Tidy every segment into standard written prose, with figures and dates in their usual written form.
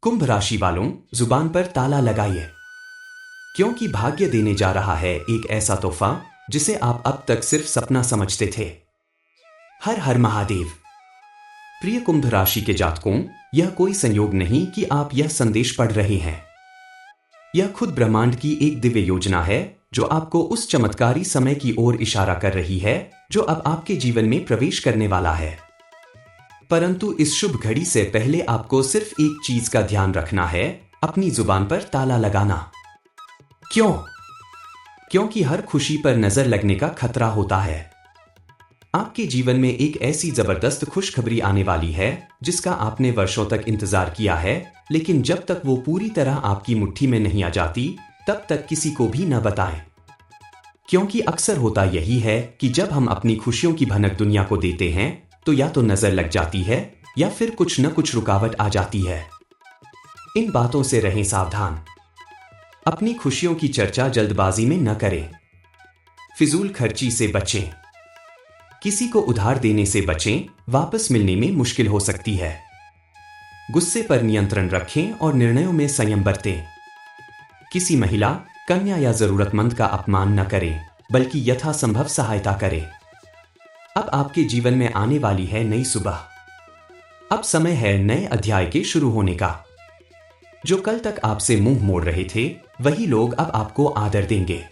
कुंभ राशि वालों, जुबान पर ताला लगाइए, क्योंकि भाग्य देने जा रहा है एक ऐसा तोहफा जिसे आप अब तक सिर्फ सपना समझते थे। हर हर महादेव। प्रिय कुंभ राशि के जातकों, यह कोई संयोग नहीं कि आप यह संदेश पढ़ रहे हैं। यह खुद ब्रह्मांड की एक दिव्य योजना है जो आपको उस चमत्कारी समय की ओर इशारा कर रही है जो अब आपके जीवन में प्रवेश करने वाला है। परंतु इस शुभ घड़ी से पहले आपको सिर्फ एक चीज का ध्यान रखना है, अपनी जुबान पर ताला लगाना। क्यों? क्योंकि हर खुशी पर नजर लगने का खतरा होता है। आपके जीवन में एक ऐसी जबरदस्त खुशखबरी आने वाली है जिसका आपने वर्षों तक इंतजार किया है, लेकिन जब तक वो पूरी तरह आपकी मुट्ठी में नहीं आ जाती तब तक किसी को भी न बताएं। क्योंकि अक्सर होता यही है कि जब हम अपनी खुशियों की भनक दुनिया को देते हैं तो या तो नजर लग जाती है या फिर कुछ न कुछ रुकावट आ जाती है। इन बातों से रहें सावधान। अपनी खुशियों की चर्चा जल्दबाजी में न करें। फिजूल खर्ची से बचें। किसी को उधार देने से बचें, वापस मिलने में मुश्किल हो सकती है। गुस्से पर नियंत्रण रखें और निर्णयों में संयम बरतें। किसी महिला, कन्या या जरूरतमंद का अपमान न करें, बल्कि यथासंभव सहायता करें। अब आपके जीवन में आने वाली है नई सुबह। अब समय है नए अध्याय के शुरू होने का। जो कल तक आपसे मुंह मोड़ रहे थे, वही लोग अब आपको आदर देंगे।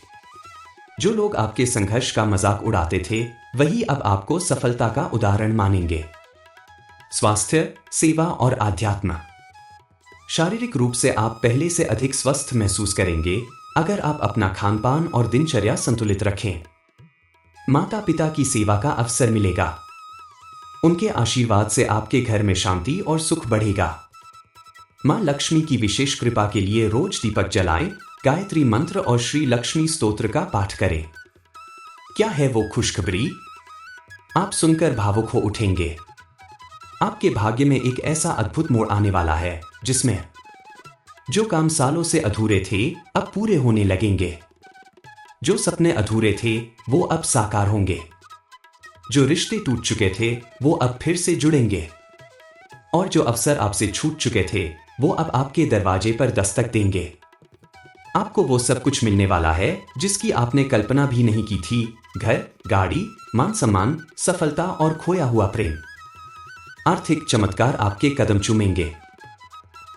जो लोग आपके संघर्ष का मजाक उड़ाते थे, वही अब आपको सफलता का उदाहरण मानेंगे। स्वास्थ्य, सेवा और आध्यात्म। शारीरिक रूप से आप पहले से अधिक स्वस्थ महसूस करेंगे अगर आप अपना खानपान और दिनचर्या संतुलित रखें। माता पिता की सेवा का अवसर मिलेगा। उनके आशीर्वाद से आपके घर में शांति और सुख बढ़ेगा। मां लक्ष्मी की विशेष कृपा के लिए रोज दीपक जलाएं, गायत्री मंत्र और श्री लक्ष्मी स्तोत्र का पाठ करें। क्या है वो खुशखबरी? आप सुनकर भावुक हो उठेंगे। आपके भाग्य में एक ऐसा अद्भुत मोड़ आने वाला है जिसमें जो काम सालों से अधूरे थे अब पूरे होने लगेंगे। जो सपने अधूरे थे वो अब साकार होंगे। जो रिश्ते टूट चुके थे वो अब फिर से जुड़ेंगे। और जो अवसर आपसे छूट चुके थे वो अब आपके दरवाजे पर दस्तक देंगे। आपको वो सब कुछ मिलने वाला है जिसकी आपने कल्पना भी नहीं की थी। घर, गाड़ी, मान सम्मान, सफलता और खोया हुआ प्रेम। आर्थिक चमत्कार आपके कदम चूमेंगे।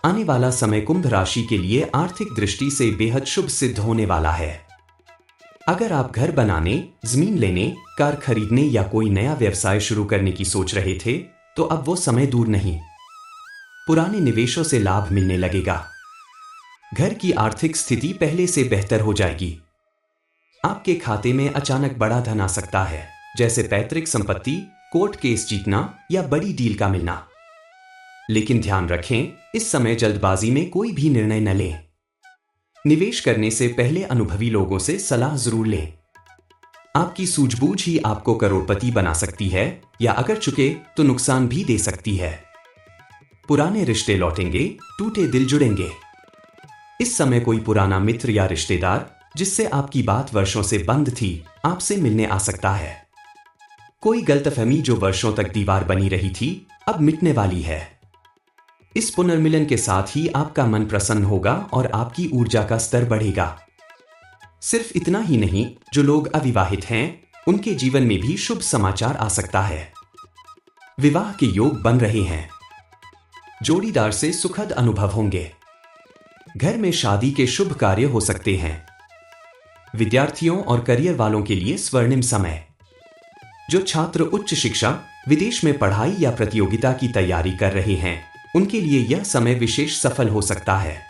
आने वाला समय कुंभ राशि के लिए आर्थिक दृष्टि से बेहद शुभ सिद्ध होने वाला है। अगर आप घर बनाने, जमीन लेने, कार खरीदने या कोई नया व्यवसाय शुरू करने की सोच रहे थे, तो अब वो समय दूर नहीं। पुराने निवेशों से लाभ मिलने लगेगा। घर की आर्थिक स्थिति पहले से बेहतर हो जाएगी। आपके खाते में अचानक बड़ा धन आ सकता है, जैसे पैतृक संपत्ति, कोर्ट केस जीतना या बड़ी डील का मिलना। लेकिन ध्यान रखें, इस समय जल्दबाजी में कोई भी निर्णय न लें। निवेश करने से पहले अनुभवी लोगों से सलाह जरूर लें। आपकी सूझबूझ ही आपको करोड़पति बना सकती है या अगर चुके तो नुकसान भी दे सकती है। पुराने रिश्ते लौटेंगे, टूटे दिल जुड़ेंगे। इस समय कोई पुराना मित्र या रिश्तेदार जिससे आपकी बात वर्षों से बंद थी, आपसे मिलने आ सकता है। कोई गलतफहमी जो वर्षों तक दीवार बनी रही थी, अब मिटने वाली है। इस पुनर्मिलन के साथ ही आपका मन प्रसन्न होगा और आपकी ऊर्जा का स्तर बढ़ेगा। सिर्फ इतना ही नहीं, जो लोग अविवाहित हैं, उनके जीवन में भी शुभ समाचार आ सकता है। विवाह के योग बन रहे हैं। जोड़ीदार से सुखद अनुभव होंगे। घर में शादी के शुभ कार्य हो सकते हैं। विद्यार्थियों और करियर वालों के लिए स्वर्णिम समय। जो छात्र उच्च शिक्षा, विदेश में पढ़ाई या प्रतियोगिता की तैयारी कर रहे हैं, उनके लिए यह समय विशेष सफल हो सकता है।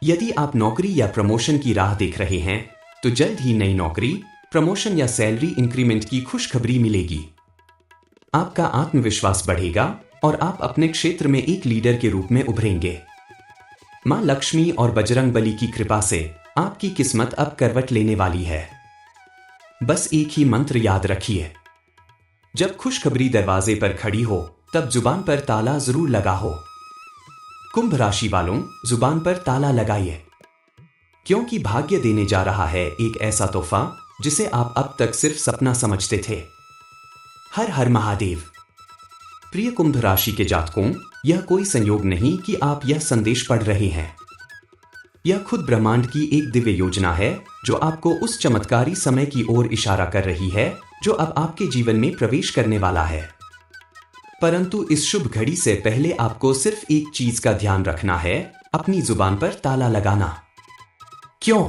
यदि आप नौकरी या प्रमोशन की राह देख रहे हैं, तो जल्द ही नई नौकरी, प्रमोशन या सैलरी इंक्रीमेंट की खुशखबरी मिलेगी। आपका आत्मविश्वास बढ़ेगा और आप अपने क्षेत्र में एक लीडर के रूप में उभरेंगे। मां लक्ष्मी और बजरंग बली की कृपा से आपकी किस्मत अब करवट लेने वाली है। बस एक ही मंत्र याद रखिए। जब खुशखबरी दरवाजे पर खड़ी हो, तब जुबान पर ताला जरूर लगा हो। कुंभ राशि वालों, जुबान पर ताला लगाइए, क्योंकि भाग्य देने जा रहा है एक ऐसा तोहफा जिसे आप अब तक सिर्फ सपना समझते थे। हर हर महादेव। प्रिय कुंभ राशि के जातकों, यह कोई संयोग नहीं कि आप यह संदेश पढ़ रहे हैं। यह खुद ब्रह्मांड की एक दिव्य योजना है जो आपको उस चमत्कारी समय की ओर इशारा कर रही है जो अब आपके जीवन में प्रवेश करने वाला है। परंतु इस शुभ घड़ी से पहले आपको सिर्फ एक चीज का ध्यान रखना है, अपनी जुबान पर ताला लगाना। क्यों?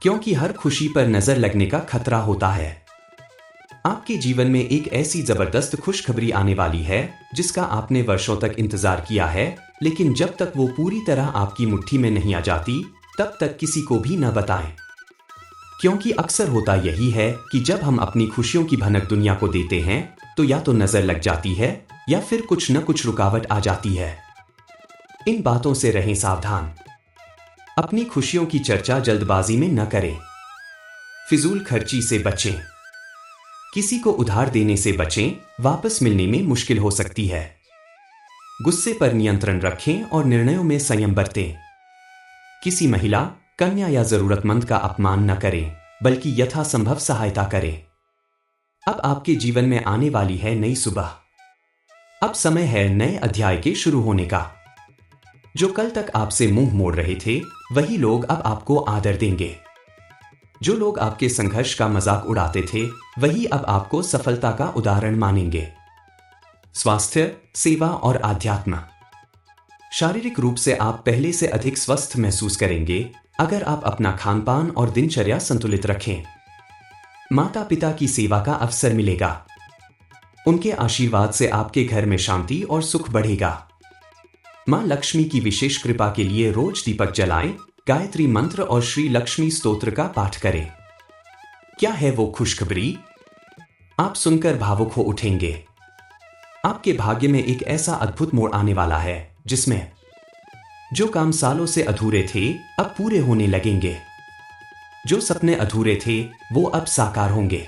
क्योंकि हर खुशी पर नजर लगने का खतरा होता है। आपके जीवन में एक ऐसी जबरदस्त खुशखबरी आने वाली है जिसका आपने वर्षों तक इंतजार किया है, लेकिन जब तक वो पूरी तरह आपकी मुट्ठी में नहीं आ जाती तब तक किसी को भी न बताएं। क्योंकि अक्सर होता यही है कि जब हम अपनी खुशियों की भनक दुनिया को देते हैं तो या तो नजर लग जाती है या फिर कुछ न कुछ रुकावट आ जाती है। इन बातों से रहें सावधान। अपनी खुशियों की चर्चा जल्दबाजी में न करें। फिजूल खर्ची से बचें। किसी को उधार देने से बचें, वापस मिलने में मुश्किल हो सकती है। गुस्से पर नियंत्रण रखें और निर्णयों में संयम बरतें। किसी महिला, कन्या या जरूरतमंद का अपमान न करें, बल्कि यथासंभव सहायता करें। अब आपके जीवन में आने वाली है नई सुबह। अब समय है नए अध्याय के शुरू होने का। जो कल तक आपसे मुंह मोड़ रहे थे, वही लोग अब आपको आदर देंगे। जो लोग आपके संघर्ष का मजाक उड़ाते थे, वही अब आपको सफलता का उदाहरण मानेंगे। स्वास्थ्य, सेवा और आध्यात्म। शारीरिक रूप से आप पहले से अधिक स्वस्थ महसूस करेंगे अगर आप अपना खानपान और दिनचर्या संतुलित रखें। माता पिता की सेवा का अवसर मिलेगा। उनके आशीर्वाद से आपके घर में शांति और सुख बढ़ेगा। मां लक्ष्मी की विशेष कृपा के लिए रोज दीपक जलाएं, गायत्री मंत्र और श्री लक्ष्मी स्तोत्र का पाठ करें। क्या है वो खुशखबरी? आप सुनकर भावुक हो उठेंगे। आपके भाग्य में एक ऐसा अद्भुत मोड़ आने वाला है जिसमें जो काम सालों से अधूरे थे अब पूरे होने लगेंगे। जो सपने अधूरे थे वो अब साकार होंगे।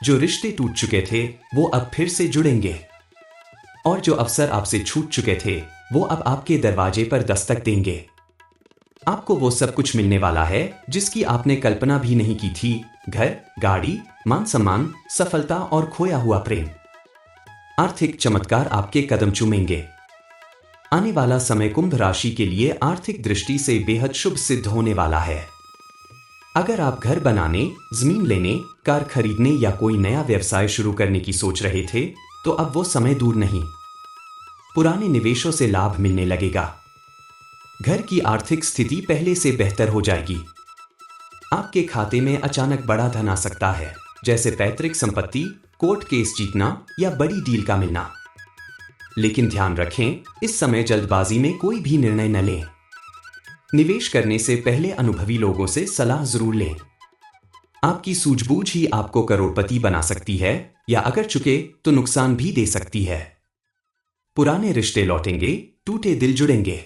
जो रिश्ते टूट चुके थे वो अब फिर से जुड़ेंगे। और जो अवसर आपसे छूट चुके थे वो अब आपके दरवाजे पर दस्तक देंगे। आपको वो सब कुछ मिलने वाला है जिसकी आपने कल्पना भी नहीं की थी। घर, गाड़ी, मान सम्मान, सफलता और खोया हुआ प्रेम। आर्थिक चमत्कार आपके कदम चूमेंगे। आने वाला समय कुंभ राशि के लिए आर्थिक दृष्टि से बेहद शुभ सिद्ध होने वाला है। अगर आप घर बनाने, जमीन लेने, कार खरीदने या कोई नया व्यवसाय शुरू करने की सोच रहे थे, तो अब वो समय दूर नहीं। पुराने निवेशों से लाभ मिलने लगेगा। घर की आर्थिक स्थिति पहले से बेहतर हो जाएगी। आपके खाते में अचानक बड़ा धन आ सकता है, जैसे पैतृक संपत्ति, कोर्ट केस जीतना या बड़ी डील का मिलना। लेकिन ध्यान रखें, इस समय जल्दबाजी में कोई भी निर्णय न लें। निवेश करने से पहले अनुभवी लोगों से सलाह जरूर लें। आपकी सूझबूझ ही आपको करोड़पति बना सकती है या अगर चुके तो नुकसान भी दे सकती है। पुराने रिश्ते लौटेंगे, टूटे दिल जुड़ेंगे।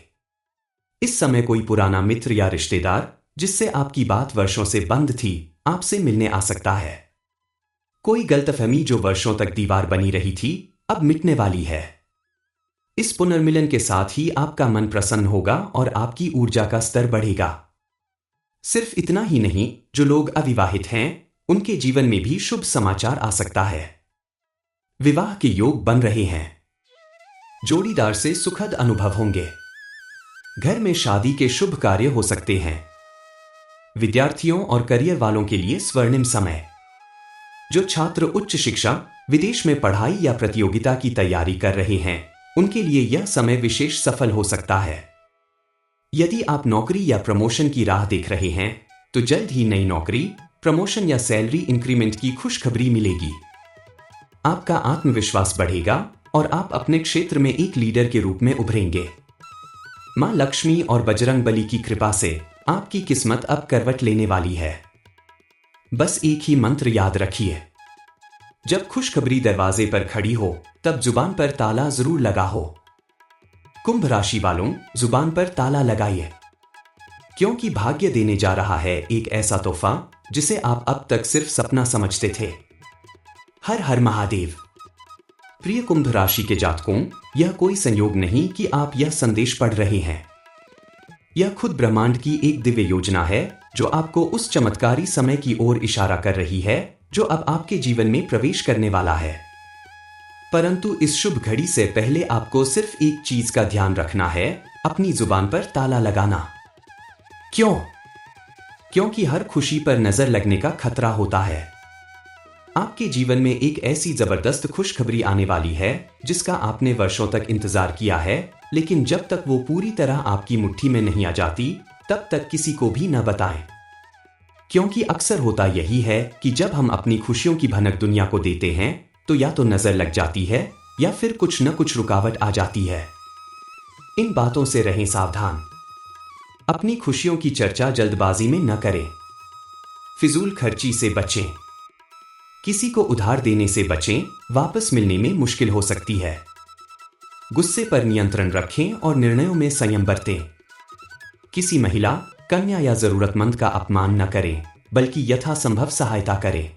इस समय कोई पुराना मित्र या रिश्तेदार जिससे आपकी बात वर्षों से बंद थी, आपसे मिलने आ सकता है। कोई गलतफहमी जो वर्षों तक दीवार बनी रही थी, अब मिटने वाली है। इस पुनर्मिलन के साथ ही आपका मन प्रसन्न होगा और आपकी ऊर्जा का स्तर बढ़ेगा। सिर्फ इतना ही नहीं, जो लोग अविवाहित हैं, उनके जीवन में भी शुभ समाचार आ सकता है। विवाह के योग बन रहे हैं। जोड़ीदार से सुखद अनुभव होंगे। घर में शादी के शुभ कार्य हो सकते हैं। विद्यार्थियों और करियर वालों के लिए स्वर्णिम समय। जो छात्र उच्च शिक्षा, विदेश में पढ़ाई या प्रतियोगिता की तैयारी कर रहे हैं, उनके लिए यह समय विशेष सफल हो सकता है। यदि आप नौकरी या प्रमोशन की राह देख रहे हैं, तो जल्द ही नई नौकरी, प्रमोशन या सैलरी इंक्रीमेंट की खुशखबरी मिलेगी। आपका आत्मविश्वास बढ़ेगा और आप अपने क्षेत्र में एक लीडर के रूप में उभरेंगे। मां लक्ष्मी और बजरंग बली की कृपा से आपकी किस्मत अब करवट लेने वाली है। बस एक ही मंत्र याद रखिए। जब खुशखबरी दरवाजे पर खड़ी हो, तब जुबान पर ताला जरूर लगा हो। कुंभ राशि वालों, जुबान पर ताला लगाइए, क्योंकि भाग्य देने जा रहा है एक ऐसा तोहफा जिसे आप अब तक सिर्फ सपना समझते थे। हर हर महादेव। प्रिय कुंभ राशि के जातकों, यह कोई संयोग नहीं कि आप यह संदेश पढ़ रहे हैं। यह खुद ब्रह्मांड की एक दिव्य योजना है जो आपको उस चमत्कारी समय की ओर इशारा कर रही है जो अब आपके जीवन में प्रवेश करने वाला है। परंतु इस शुभ घड़ी से पहले आपको सिर्फ एक चीज का ध्यान रखना है, अपनी जुबान पर ताला लगाना। क्यों? क्योंकि हर खुशी पर नजर लगने का खतरा होता है। आपके जीवन में एक ऐसी जबरदस्त खुशखबरी आने वाली है जिसका आपने वर्षों तक इंतजार किया है, लेकिन जब तक वो पूरी तरह आपकी मुट्ठी में नहीं आ जाती तब तक किसी को भी न बताएं। क्योंकि अक्सर होता यही है कि जब हम अपनी खुशियों की भनक दुनिया को देते हैं तो या तो नजर लग जाती है या फिर कुछ न कुछ रुकावट आ जाती है। इन बातों से रहें सावधान। अपनी खुशियों की चर्चा जल्दबाजी में न करें। फिजूल खर्ची से बचें। किसी को उधार देने से बचें, वापस मिलने में मुश्किल हो सकती है। गुस्से पर नियंत्रण रखें और निर्णयों में संयम बरतें। किसी महिला, कन्या या जरूरतमंद का अपमान न करें, बल्कि यथासंभव सहायता करें।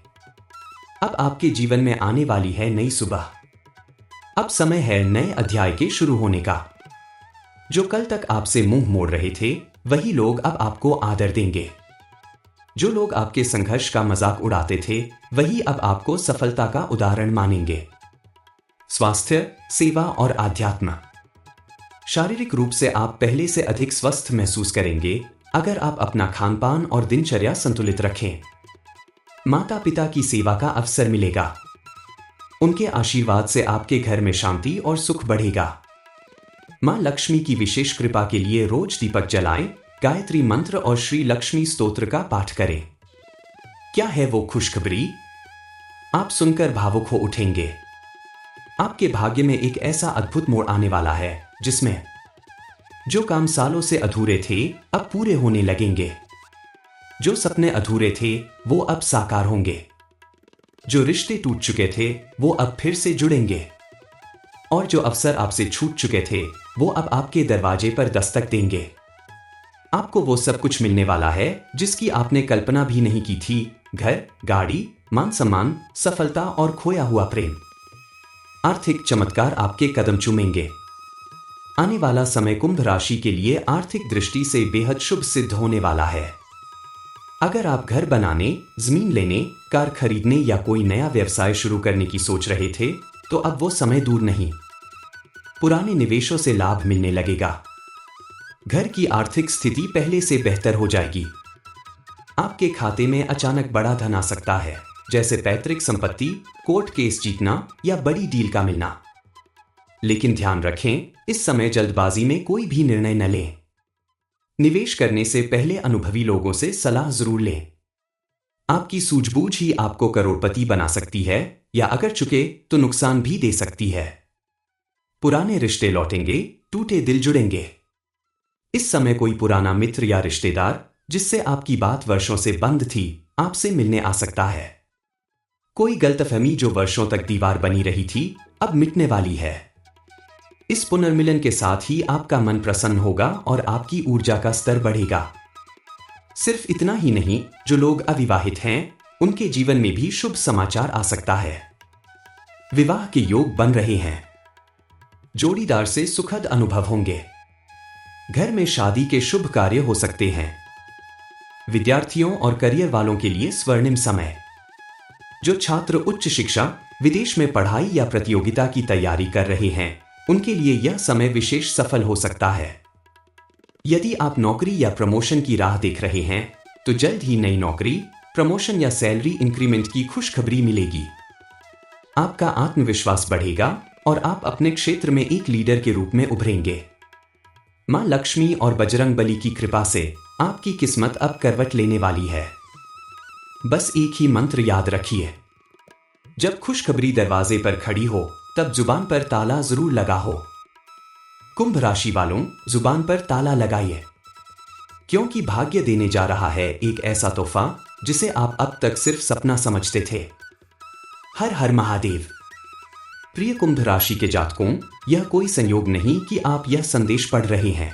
अब आपके जीवन में आने वाली है नई सुबह। अब समय है नए अध्याय के शुरू होने का। जो कल तक आपसे मुंह मोड़ रहे थे वही लोग अब आपको आदर देंगे। जो लोग आपके संघर्ष का मजाक उड़ाते थे वही अब आपको सफलता का उदाहरण मानेंगे। स्वास्थ्य, सेवा और आध्यात्म। शारीरिक रूप से आप पहले से अधिक स्वस्थ महसूस करेंगे अगर आप अपना खानपान और दिनचर्या संतुलित रखें। माता पिता की सेवा का अवसर मिलेगा। उनके आशीर्वाद से आपके घर में शांति और सुख बढ़ेगा। मां लक्ष्मी की विशेष कृपा के लिए रोज दीपक जलाएं, गायत्री मंत्र और श्री लक्ष्मी स्तोत्र का पाठ करें। क्या है वो खुशखबरी? आप सुनकर भावुक हो उठेंगे। आपके भाग्य में एक ऐसा अद्भुत मोड़ आने वाला है जिसमें जो काम सालों से अधूरे थे अब पूरे होने लगेंगे। जो सपने अधूरे थे वो अब साकार होंगे। जो रिश्ते टूट चुके थे वो अब फिर से जुड़ेंगे। और जो अवसर आपसे छूट चुके थे वो अब आपके दरवाजे पर दस्तक देंगे। आपको वो सब कुछ मिलने वाला है जिसकी आपने कल्पना भी नहीं की थी। घर, गाड़ी, मान सम्मान, सफलता और खोया हुआ प्रेम। आर्थिक चमत्कार आपके कदम चूमेंगे। आने वाला समय कुंभ राशि के लिए आर्थिक दृष्टि से बेहद शुभ सिद्ध होने वाला है। अगर आप घर बनाने, जमीन लेने, कार खरीदने या कोई नया व्यवसाय शुरू करने की सोच रहे थे तो अब वो समय दूर नहीं। पुराने निवेशों से लाभ मिलने लगेगा। घर की आर्थिक स्थिति पहले से बेहतर हो जाएगी। आपके खाते में अचानक बड़ा धन आ सकता है, जैसे पैतृक संपत्ति, कोर्ट केस जीतना या बड़ी डील का मिलना। लेकिन ध्यान रखें, इस समय जल्दबाजी में कोई भी निर्णय न लें। निवेश करने से पहले अनुभवी लोगों से सलाह जरूर लें। आपकी सूझबूझ ही आपको करोड़पति बना सकती है या अगर चुके तो नुकसान भी दे सकती है। पुराने रिश्ते लौटेंगे, टूटे दिल जुड़ेंगे। इस समय कोई पुराना मित्र या रिश्तेदार जिससे आपकी बात वर्षों से बंद थी आपसे मिलने आ सकता है। कोई गलतफहमी जो वर्षों तक दीवार बनी रही थी अब मिटने वाली है। इस पुनर्मिलन के साथ ही आपका मन प्रसन्न होगा और आपकी ऊर्जा का स्तर बढ़ेगा। सिर्फ इतना ही नहीं, जो लोग अविवाहित हैं उनके जीवन में भी शुभ समाचार आ सकता है। विवाह के योग बन रहे हैं। जोड़ीदार से सुखद अनुभव होंगे। घर में शादी के शुभ कार्य हो सकते हैं। विद्यार्थियों और करियर वालों के लिए स्वर्णिम समय। जो छात्र उच्च शिक्षा, विदेश में पढ़ाई या प्रतियोगिता की तैयारी कर रहे हैं उनके लिए यह समय विशेष सफल हो सकता है। यदि आप नौकरी या प्रमोशन की राह देख रहे हैं तो जल्द ही नई नौकरी, प्रमोशन या सैलरी इंक्रीमेंट की खुशखबरी मिलेगी। आपका आत्मविश्वास बढ़ेगा और आप अपने क्षेत्र में एक लीडर के रूप में उभरेंगे। मां लक्ष्मी और बजरंग बली की कृपा से आपकी किस्मत अब करवट लेने वाली है। बस एक ही मंत्र याद रखिए, जब खुशखबरी दरवाजे पर खड़ी हो तब जुबान पर ताला जरूर लगा हो। कुंभ राशि वालों, जुबान पर ताला लगाइए, क्योंकि भाग्य देने जा रहा है एक ऐसा तोहफा जिसे आप अब तक सिर्फ सपना समझते थे। हर हर महादेव। प्रिय कुंभ राशि के जातकों, यह कोई संयोग नहीं कि आप यह संदेश पढ़ रहे हैं।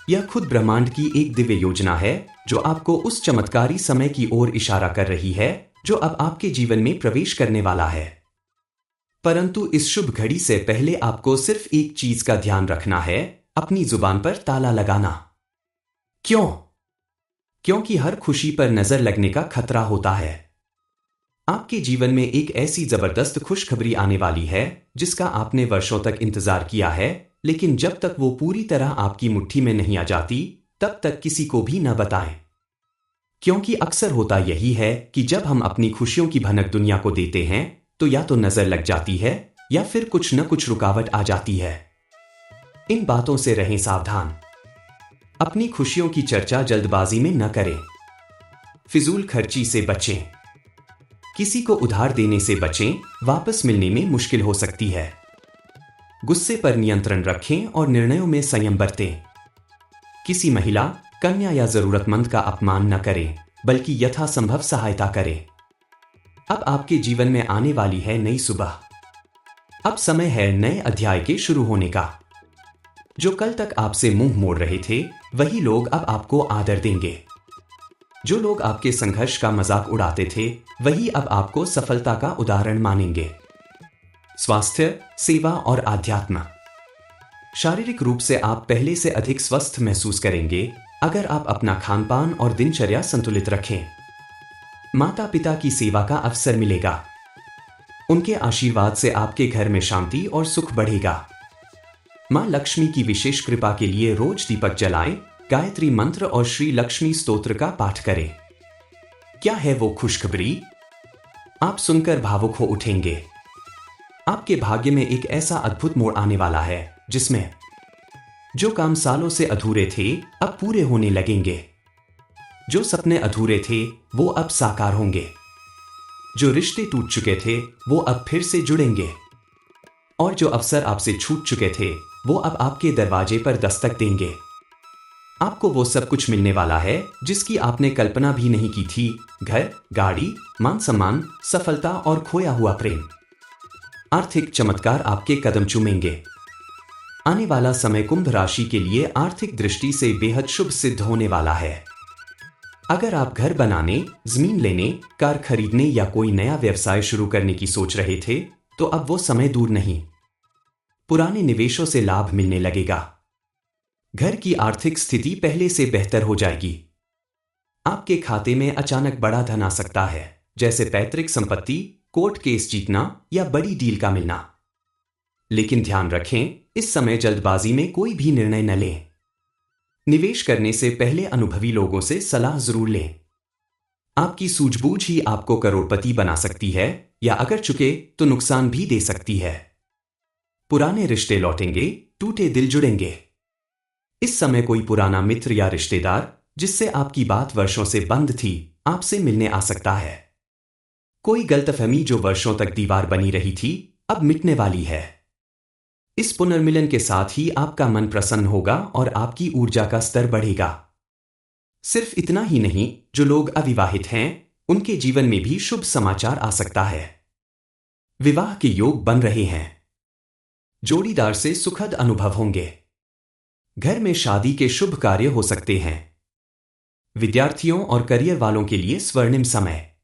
यह खुद ब्रह्मांड की एक दिव्य योजना है जो आपको उस चमत्कारी समय की ओर इशारा कर रही है जो अब आपके जीवन में प्रवेश करने वाला है। परंतु इस शुभ घड़ी से पहले आपको सिर्फ एक चीज का ध्यान रखना है, अपनी जुबान पर ताला लगाना। क्यों? क्योंकि हर खुशी पर नजर लगने का खतरा होता है। आपके जीवन में एक ऐसी जबरदस्त खुशखबरी आने वाली है जिसका आपने वर्षों तक इंतजार किया है, लेकिन जब तक वो पूरी तरह आपकी मुट्ठी में नहीं आ जाती तब तक किसी को भी न बताएं। क्योंकि अक्सर होता यही है कि जब हम अपनी खुशियों की भनक दुनिया को देते हैं तो या तो नजर लग जाती है या फिर कुछ न कुछ रुकावट आ जाती है। इन बातों से रहें सावधान। अपनी खुशियों की चर्चा जल्दबाजी में न करें। फिजूल खर्ची से बचें। किसी को उधार देने से बचें, वापस मिलने में मुश्किल हो सकती है। गुस्से पर नियंत्रण रखें और निर्णयों में संयम बरतें। किसी महिला, कन्या या जरूरतमंद का अपमान न करें, बल्कि यथासंभव सहायता करें। अब आपके जीवन में आने वाली है नई सुबह। अब समय है नए अध्याय के शुरू होने का। जो कल तक आपसे मुंह मोड़ रहे थे वही लोग अब आपको आदर देंगे। जो लोग आपके संघर्ष का मजाक उड़ाते थे वही अब आपको सफलता का उदाहरण मानेंगे। स्वास्थ्य, सेवा और आध्यात्म। शारीरिक रूप से आप पहले से अधिक स्वस्थ महसूस करेंगे अगर आप अपना खानपान और दिनचर्या संतुलित रखें। माता पिता की सेवा का अवसर मिलेगा। उनके आशीर्वाद से आपके घर में शांति और सुख बढ़ेगा। मां लक्ष्मी की विशेष कृपा के लिए रोज दीपक जलाएं, गायत्री मंत्र और श्री लक्ष्मी स्तोत्र का पाठ करें। क्या है वो खुशखबरी? आप सुनकर भावुक हो उठेंगे। आपके भाग्य में एक ऐसा अद्भुत मोड़ आने वाला है जिसमें जो काम सालों से अधूरे थे अब पूरे होने लगेंगे। जो सपने अधूरे थे वो अब साकार होंगे। जो रिश्ते टूट चुके थे वो अब फिर से जुड़ेंगे। और जो अवसर आपसे छूट चुके थे वो अब आपके दरवाजे पर दस्तक देंगे। आपको वो सब कुछ मिलने वाला है जिसकी आपने कल्पना भी नहीं की थी। घर, गाड़ी, मान सम्मान, सफलता और खोया हुआ प्रेम। आर्थिक चमत्कार आपके कदम चूमेंगे। आने वाला समय कुंभ राशि के लिए आर्थिक दृष्टि से बेहद शुभ सिद्ध होने वाला है। अगर आप घर बनाने, जमीन लेने, कार खरीदने या कोई नया व्यवसाय शुरू करने की सोच रहे थे तो अब वो समय दूर नहीं। पुराने निवेशों से लाभ मिलने लगेगा। घर की आर्थिक स्थिति पहले से बेहतर हो जाएगी। आपके खाते में अचानक बड़ा धन आ सकता है, जैसे पैतृक संपत्ति, कोर्ट केस जीतना या बड़ी डील का मिलना। लेकिन ध्यान रखें, इस समय जल्दबाजी में कोई भी निर्णय न लें। निवेश करने से पहले अनुभवी लोगों से सलाह जरूर लें। आपकी सूझबूझ ही आपको करोड़पति बना सकती है या अगर चुके तो नुकसान भी दे सकती है। पुराने रिश्ते लौटेंगे, टूटे दिल जुड़ेंगे। इस समय कोई पुराना मित्र या रिश्तेदार जिससे आपकी बात वर्षों से बंद थी आपसे मिलने आ सकता है। कोई गलतफहमी जो वर्षों तक दीवार बनी रही थी अब मिटने वाली है। इस पुनर्मिलन के साथ ही आपका मन प्रसन्न होगा और आपकी ऊर्जा का स्तर बढ़ेगा। सिर्फ इतना ही नहीं, जो लोग अविवाहित हैं उनके जीवन में भी शुभ समाचार आ सकता है। विवाह के योग बन रहे हैं। जोड़ीदार से सुखद अनुभव होंगे। घर में शादी के शुभ कार्य हो सकते हैं। विद्यार्थियों और करियर वालों के लिए स्वर्णिम समय।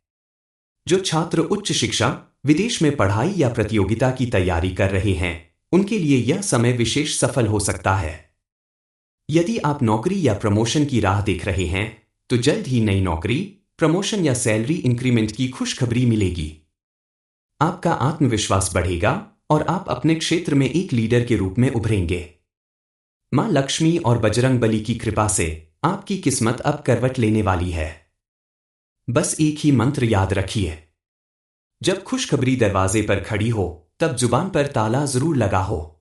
जो छात्र उच्च शिक्षा, विदेश में पढ़ाई या प्रतियोगिता की तैयारी कर रहे हैं उनके लिए यह समय विशेष सफल हो सकता है। यदि आप नौकरी या प्रमोशन की राह देख रहे हैं तो जल्द ही नई नौकरी, प्रमोशन या सैलरी इंक्रीमेंट की खुशखबरी मिलेगी। आपका आत्मविश्वास बढ़ेगा और आप अपने क्षेत्र में एक लीडर के रूप में उभरेंगे। मां लक्ष्मी और बजरंग बली की कृपा से आपकी किस्मत अब करवट लेने वाली है। बस एक ही मंत्र याद रखिए। जब खुशखबरी दरवाजे पर खड़ी हो तब जुबान पर ताला जरूर लगा हो।